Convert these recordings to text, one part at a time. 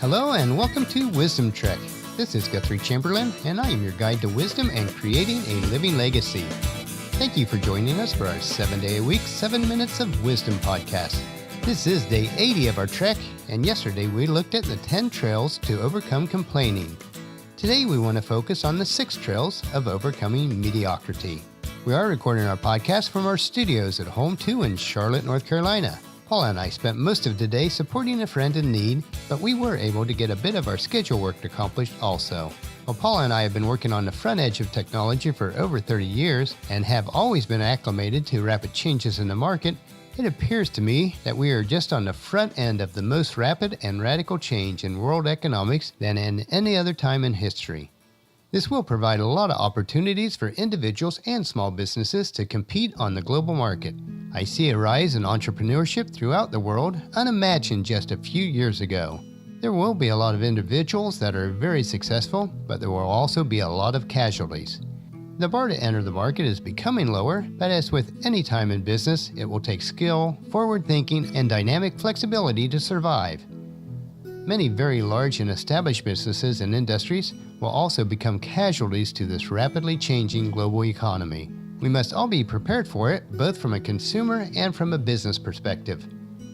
Hello and welcome to Wisdom Trek. This is Guthrie Chamberlain, and I am your guide to wisdom and creating a living legacy. Thank you for joining us for our 7-day-a-week, 7 Minutes of Wisdom podcast. This is day 80 of our trek, and yesterday we looked at the 10 trails to overcome complaining. Today we want to focus on the 6 trails of overcoming mediocrity. We are recording our podcast from our studios at Home 2 in Charlotte, North Carolina. Paula and I spent most of today supporting a friend in need, but we were able to get a bit of our schedule work accomplished also. While Paula and I have been working on the front edge of technology for over 30 years and have always been acclimated to rapid changes in the market, it appears to me that we are just on the front end of the most rapid and radical change in world economics than in any other time in history. This will provide a lot of opportunities for individuals and small businesses to compete on the global market. I see a rise in entrepreneurship throughout the world unimagined just a few years ago. There will be a lot of individuals that are very successful, but there will also be a lot of casualties. The bar to enter the market is becoming lower, but as with any time in business, it will take skill, forward thinking, and dynamic flexibility to survive. Many very large and established businesses and industries will also become casualties to this rapidly changing global economy. We must all be prepared for it, both from a consumer and from a business perspective.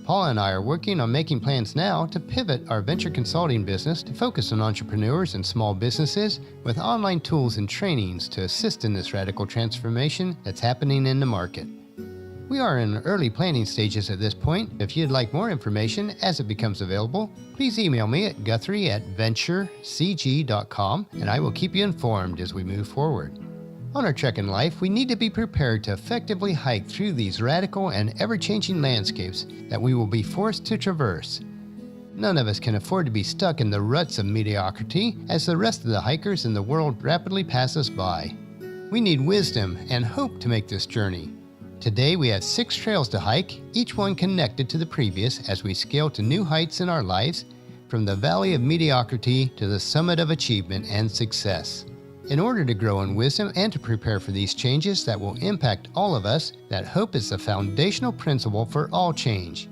Paula and I are working on making plans now to pivot our venture consulting business to focus on entrepreneurs and small businesses with online tools and trainings to assist in this radical transformation that's happening in the market. We are in early planning stages at this point. If you'd like more information as it becomes available, please email me at guthrie@venturecg.com and I will keep you informed as we move forward. On our trek in life, we need to be prepared to effectively hike through these radical and ever-changing landscapes that we will be forced to traverse. None of us can afford to be stuck in the ruts of mediocrity as the rest of the hikers in the world rapidly pass us by. We need wisdom and hope to make this journey. Today we have 6 trails to hike, each one connected to the previous as we scale to new heights in our lives, from the valley of mediocrity to the summit of achievement and success. In order to grow in wisdom and to prepare for these changes that will impact all of us, that hope is the foundational principle for all change.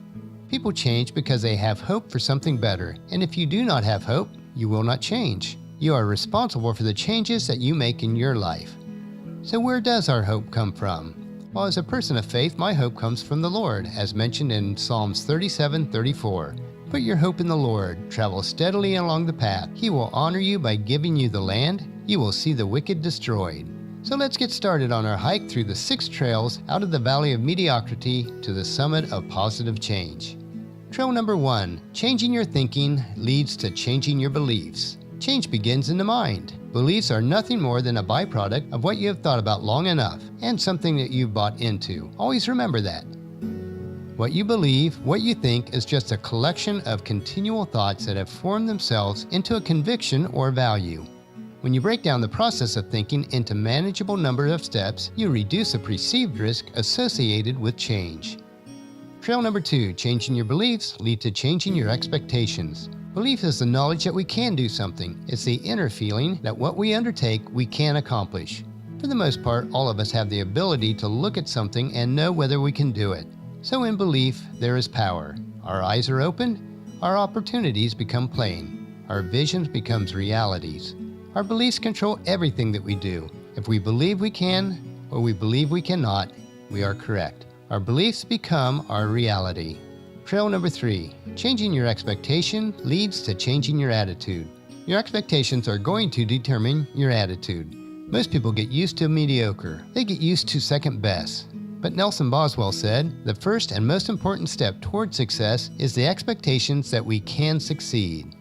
People change because they have hope for something better, and if you do not have hope, you will not change. You are responsible for the changes that you make in your life. So where does our hope come from? Well, as a person of faith, my hope comes from the Lord, as mentioned in Psalms 37:34. Put your hope in the Lord, travel steadily along the path. He will honor you by giving you the land. You will see the wicked destroyed. So let's get started on our hike through the 6 trails out of the valley of mediocrity to the summit of positive change. Trail number 1, changing your thinking leads to changing your beliefs. Change begins in the mind. Beliefs are nothing more than a byproduct of what you have thought about long enough and something that you've bought into. Always remember that. What you believe, what you think is just a collection of continual thoughts that have formed themselves into a conviction or value. When you break down the process of thinking into manageable number of steps, you reduce the perceived risk associated with change. Trail number 2, changing your beliefs lead to changing your expectations. Belief is the knowledge that we can do something. It's the inner feeling that what we undertake, we can accomplish. For the most part, all of us have the ability to look at something and know whether we can do it. So in belief, there is power. Our eyes are opened, our opportunities become plain. Our visions becomes realities. Our beliefs control everything that we do. If we believe we can, or we believe we cannot, we are correct. Our beliefs become our reality. Trail number 3, changing your expectation leads to changing your attitude. Your expectations are going to determine your attitude. Most people get used to mediocre. They get used to second best. But Nelson Boswell said, the first and most important step toward success is the expectations that we can succeed.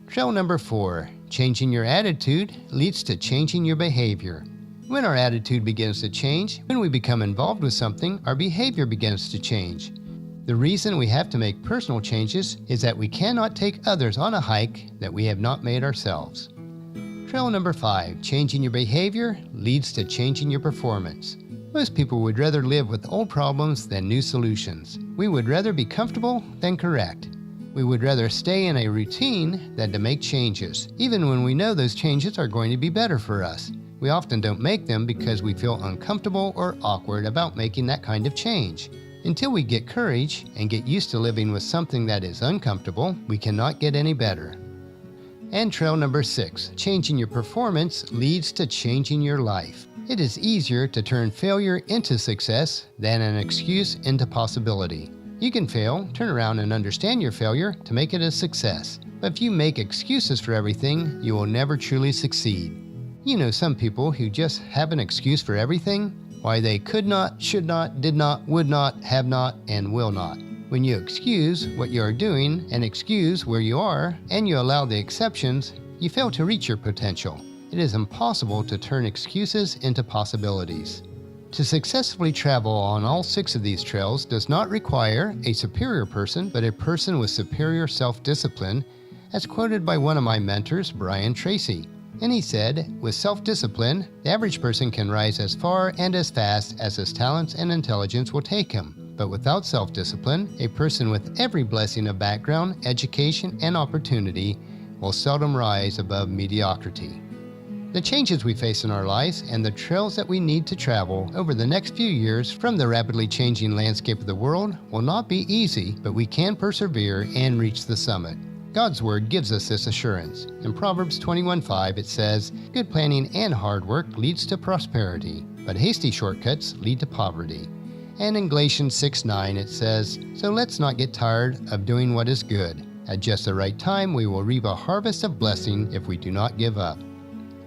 Trail number 4, changing your attitude leads to changing your behavior. When our attitude begins to change, when we become involved with something, our behavior begins to change. The reason we have to make personal changes is that we cannot take others on a hike that we have not made ourselves. Trail number 5, changing your behavior leads to changing your performance. Most people would rather live with old problems than new solutions. We would rather be comfortable than correct. We would rather stay in a routine than to make changes, even when we know those changes are going to be better for us. We often don't make them because we feel uncomfortable or awkward about making that kind of change. Until we get courage and get used to living with something that is uncomfortable, we cannot get any better. And trail number 6, changing your performance leads to changing your life. It is easier to turn failure into success than an excuse into possibility. You can fail, turn around and understand your failure to make it a success. But if you make excuses for everything, you will never truly succeed. You know some people who just have an excuse for everything? Why they could not, should not, did not, would not, have not, and will not. When you excuse what you are doing and excuse where you are, and you allow the exceptions, you fail to reach your potential. It is impossible to turn excuses into possibilities. To successfully travel on all 6 of these trails does not require a superior person, but a person with superior self-discipline, as quoted by one of my mentors, Brian Tracy. And he said, with self-discipline, the average person can rise as far and as fast as his talents and intelligence will take him. But without self-discipline, a person with every blessing of background, education, and opportunity will seldom rise above mediocrity. The changes we face in our lives and the trails that we need to travel over the next few years from the rapidly changing landscape of the world will not be easy, but we can persevere and reach the summit. God's Word gives us this assurance. In Proverbs 21:5 it says, "Good planning and hard work leads to prosperity, but hasty shortcuts lead to poverty." And in Galatians 6:9 it says, "So let's not get tired of doing what is good. At just the right time we will reap a harvest of blessing if we do not give up."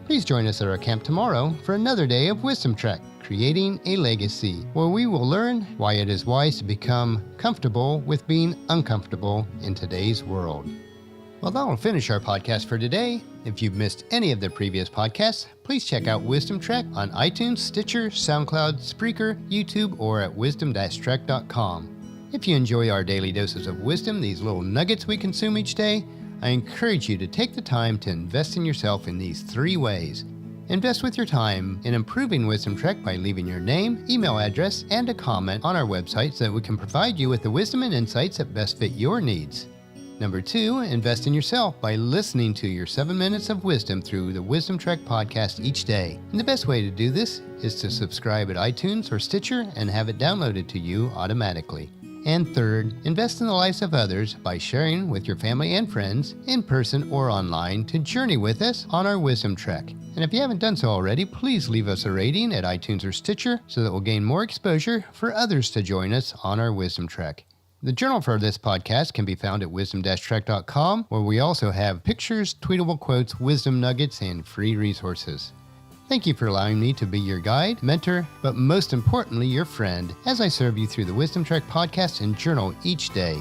Please join us at our camp tomorrow for another day of Wisdom Trek, Creating a Legacy, where we will learn why it is wise to become comfortable with being uncomfortable in today's world. Well, that will finish our podcast for today. If you've missed any of the previous podcasts, please check out Wisdom Trek on iTunes, Stitcher, SoundCloud, Spreaker, YouTube, or at wisdom-trek.com. If you enjoy our daily doses of wisdom, these little nuggets we consume each day, I encourage you to take the time to invest in yourself in these 3 ways. Invest with your time in improving Wisdom Trek by leaving your name, email address, and a comment on our website so that we can provide you with the wisdom and insights that best fit your needs. Number 2, invest in yourself by listening to your 7 minutes of wisdom through the Wisdom Trek podcast each day. And the best way to do this is to subscribe at iTunes or Stitcher and have it downloaded to you automatically. And third, invest in the lives of others by sharing with your family and friends, in person or online, to journey with us on our Wisdom Trek. And if you haven't done so already, please leave us a rating at iTunes or Stitcher so that we'll gain more exposure for others to join us on our Wisdom Trek. The journal for this podcast can be found at wisdom-trek.com, where we also have pictures, tweetable quotes, wisdom nuggets, and free resources. Thank you for allowing me to be your guide, mentor, but most importantly, your friend, as I serve you through the Wisdom Trek podcast and journal each day.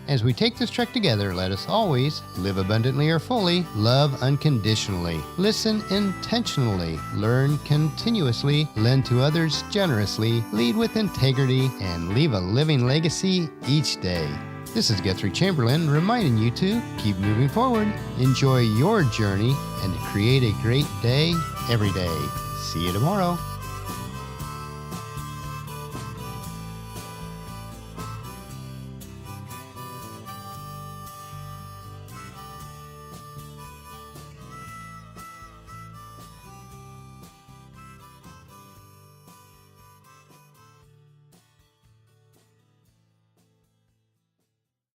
As we take this trek together, let us always live abundantly or fully, love unconditionally, listen intentionally, learn continuously, lend to others generously, lead with integrity, and leave a living legacy each day. This is Guthrie Chamberlain reminding you to keep moving forward, enjoy your journey, and create a great day every day. See you tomorrow.